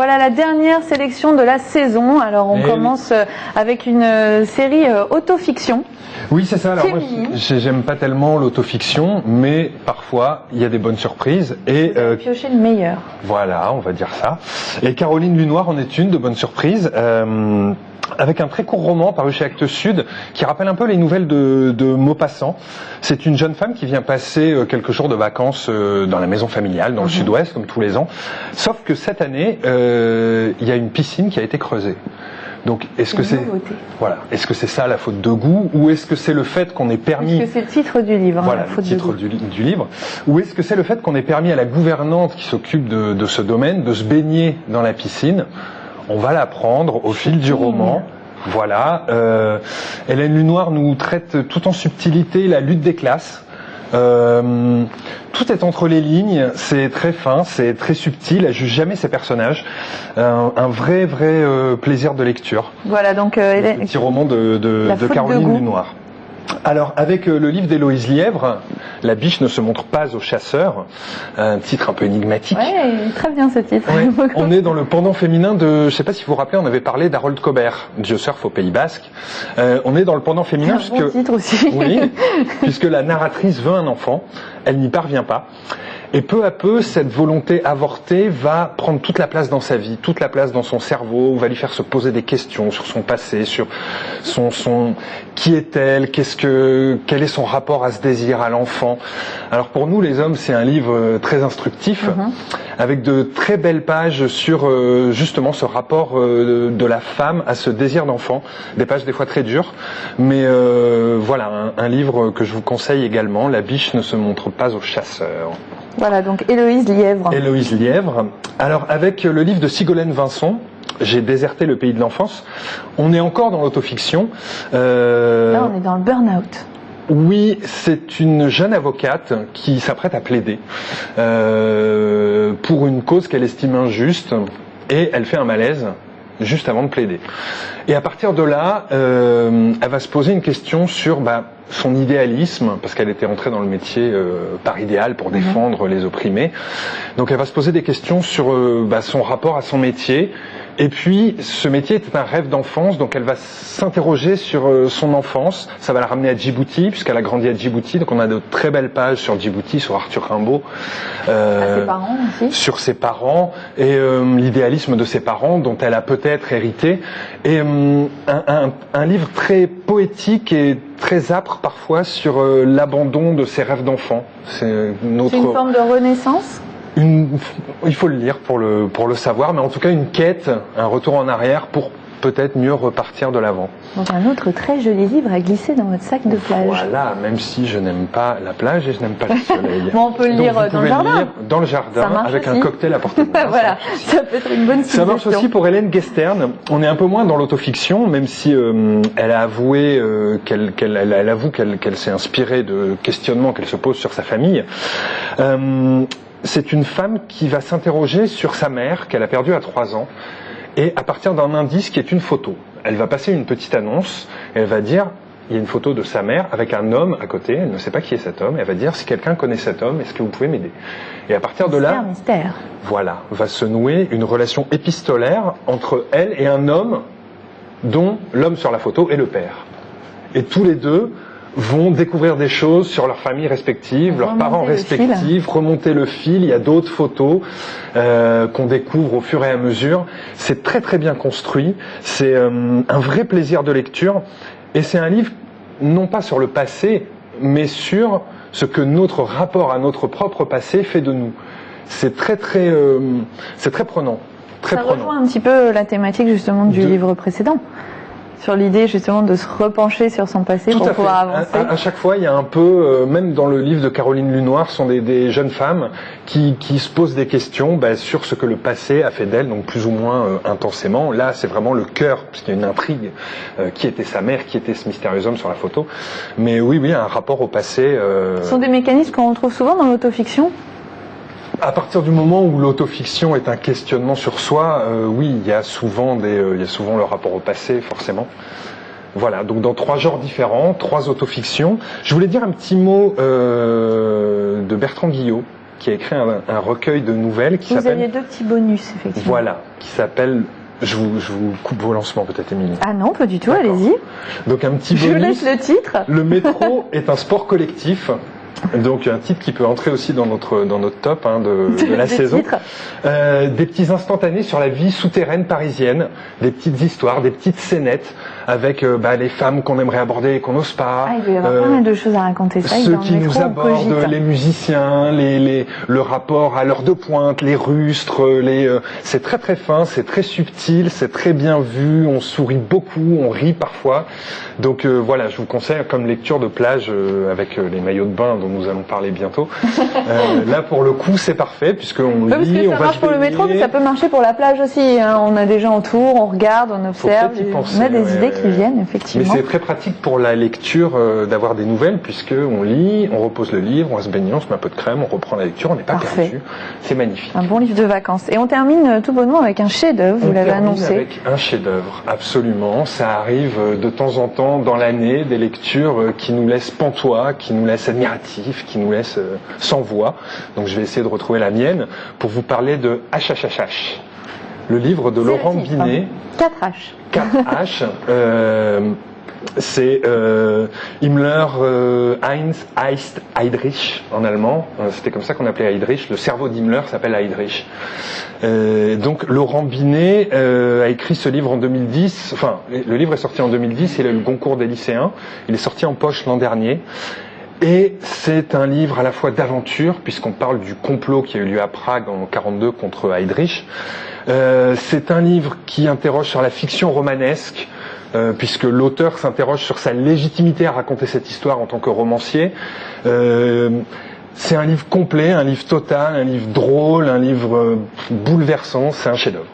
Voilà la dernière sélection de la saison. Alors on commence avec une série autofiction. Oui, c'est ça. Alors moi, j'aime pas tellement l'autofiction, mais parfois il y a des bonnes surprises et piocher le meilleur. Voilà, on va dire ça. Et Caroline Lunoir en est une de bonnes surprises. Avec un très court roman paru chez Actes Sud qui rappelle un peu les nouvelles de Maupassant. C'est une jeune femme qui vient passer quelques jours de vacances dans la maison familiale, dans le sud-ouest, comme tous les ans. Sauf que cette année, il y a une piscine qui a été creusée. Donc, est-ce que c'est ça la faute de goût, ou est-ce que c'est le fait qu'on ait permis... Est-ce que c'est le titre du livre, voilà, le titre du livre. Ou est-ce que c'est le fait qu'on ait permis à la gouvernante qui s'occupe de ce domaine de se baigner dans la piscine? On va l'apprendre au fil du roman. Voilà. Hélène Lunoir nous traite tout en subtilité la lutte des classes. Tout est entre les lignes, c'est très fin, c'est très subtil, elle juge jamais ses personnages. Un vrai plaisir de lecture. Voilà, donc petit roman de Caroline Lunoir. Alors, avec le livre d'Héloïse Lièvre, La biche ne se montre pas aux chasseurs, un titre un peu énigmatique. Oui, très bien ce titre. Ouais, on est dans le pendant féminin de, je ne sais pas si vous vous rappelez, on avait parlé d'Harold Cobert, Dieu surfe au Pays Basque. On est dans le pendant féminin bon titre aussi. Oui, puisque la narratrice veut un enfant, elle n'y parvient pas. Et peu à peu, cette volonté avortée va prendre toute la place dans sa vie, toute la place dans son cerveau, va lui faire se poser des questions sur son passé, sur son qui est-elle, quel est son rapport à ce désir, à l'enfant. Alors pour nous, les hommes, c'est un livre très instructif, avec de très belles pages sur justement ce rapport de la femme à ce désir d'enfant. Des pages des fois très dures, mais voilà, un livre que je vous conseille également, La biche ne se montre pas aux chasseurs. Voilà, donc Héloïse Lièvre. Héloïse Lièvre. Alors, avec le livre de Sigolène Vincent, J'ai déserté le pays de l'enfance, on est encore dans l'autofiction. Là, on est dans le burn-out. Oui, c'est une jeune avocate qui s'apprête à plaider pour une cause qu'elle estime injuste, et elle fait un malaise juste avant de plaider. Et à partir de là, elle va se poser une question sur son idéalisme, parce qu'elle était entrée dans le métier par idéal pour défendre les opprimés. Donc elle va se poser des questions sur son rapport à son métier. Et puis, ce métier était un rêve d'enfance, donc elle va s'interroger sur son enfance. Ça va la ramener à Djibouti, puisqu'elle a grandi à Djibouti. Donc on a de très belles pages sur Djibouti, sur Arthur Rimbaud. Ses parents aussi. Sur ses parents, et l'idéalisme de ses parents, dont elle a peut-être hérité. Et un livre très poétique et très âpre parfois sur l'abandon de ses rêves d'enfant. C'est une forme de renaissance ? Il faut le lire pour le savoir, mais en tout cas une quête, un retour en arrière pour peut-être mieux repartir de l'avant. Donc un autre très joli livre à glisser dans votre sac de plage. Voilà, même si je n'aime pas la plage et je n'aime pas le soleil. Bon, on peut le lire dans le jardin. Lire dans le jardin avec un cocktail à portée de main. Voilà, ça peut être une bonne suggestion. Ça marche aussi pour Hélène Guestern. On est un peu moins dans l'autofiction, même si elle a avoué elle avoue qu'elle s'est inspirée de questionnements qu'elle se pose sur sa famille. C'est une femme qui va s'interroger sur sa mère qu'elle a perdue à 3 ans, et à partir d'un indice qui est une photo. Elle va passer une petite annonce et elle va dire, il y a une photo de sa mère avec un homme à côté, elle ne sait pas qui est cet homme, elle va dire, si quelqu'un connaît cet homme, est-ce que vous pouvez m'aider? Et à partir de là, mystère. Voilà, va se nouer une relation épistolaire entre elle et un homme dont l'homme sur la photo est le père. Et tous les deux vont découvrir des choses sur leurs familles respectives, leurs parents respectifs, remonter le fil. Il y a d'autres photos qu'on découvre au fur et à mesure. C'est très très bien construit. C'est un vrai plaisir de lecture. Et c'est un livre non pas sur le passé, mais sur ce que notre rapport à notre propre passé fait de nous. C'est très prenant. Ça rejoint un petit peu la thématique justement du livre précédent. Sur l'idée justement de se repencher sur son passé pour pouvoir avancer. À chaque fois, il y a un peu, même dans le livre de Caroline Lunoir, ce sont des jeunes femmes qui se posent des questions sur ce que le passé a fait d'elles, donc plus ou moins intensément. Là, c'est vraiment le cœur, puisqu'il y a une intrigue. Qui était sa mère, qui était ce mystérieux homme sur la photo. Mais oui, un rapport au passé. Ce sont des mécanismes qu'on retrouve souvent dans l'autofiction ? À partir du moment où l'autofiction est un questionnement sur soi, oui, il y a souvent le rapport au passé, forcément. Voilà, donc dans 3 genres différents, 3 autofictions. Je voulais dire un petit mot de Bertrand Guillot, qui a écrit un recueil de nouvelles qui Vous s'appelle... aviez 2 petits bonus, effectivement. Voilà, qui s'appelle... Je vous coupe vos lancements peut-être, Émilie. Ah non, pas du tout, D'accord. allez-y. Donc un petit Je bonus. vous laisse le titre. Le métro est un sport collectif. Donc un titre qui peut entrer aussi dans notre top de la saison. Des petits instantanés sur la vie souterraine parisienne, des petites histoires, des petites scénettes avec les femmes qu'on aimerait aborder et qu'on n'ose pas. Ah, il doit y avoir pas mal de choses à raconter. Ça, ceux dans qui le métro, nous on abordent, cogite. les musiciens, le rapport à l'heure de pointe, les rustres, c'est très très fin, c'est très subtil, c'est très bien vu, on sourit beaucoup, on rit parfois. Donc voilà, je vous conseille comme lecture de plage avec les maillots de bain dont nous allons parler bientôt. Là pour le coup c'est parfait puisqu'on lit, Parce que on ça va marche se pour le métro, mais ça peut marcher pour la plage aussi. Hein. On a des gens autour, on regarde, on observe, peut-être y penser, on a des idées qui viennent, Mais effectivement. c'est très pratique pour la lecture d'avoir des nouvelles puisque on lit, on repose le livre, on va se baigner, on se met un peu de crème, on reprend la lecture, on n'est pas Parfait. perdu. C'est magnifique. Un bon livre de vacances. Et on termine tout bonnement avec un chef-d'œuvre, vous l'avez annoncé. Avec un chef-d'œuvre, absolument. Ça arrive de temps en temps dans l'année, des lectures qui nous laissent pantois, qui nous laissent admiratifs, qui nous laissent sans voix. Donc je vais essayer de retrouver la mienne pour vous parler de HHHH, le livre de Laurent Binet. 4H. 4H. C'est Himmler, Heinz, Heydrich en allemand. C'était comme ça qu'on appelait Heydrich. Le cerveau d'Himmler s'appelle Heydrich. Donc Laurent Binet a écrit ce livre en 2010. Enfin, le livre est sorti en 2010. Il a eu le Goncourt des lycéens. Il est sorti en poche l'an dernier. Et c'est un livre à la fois d'aventure, puisqu'on parle du complot qui a eu lieu à Prague en 1942 contre Heydrich. C'est un livre qui interroge sur la fiction romanesque, puisque l'auteur s'interroge sur sa légitimité à raconter cette histoire en tant que romancier. C'est un livre complet, un livre total, un livre drôle, un livre bouleversant, c'est un chef-d'œuvre.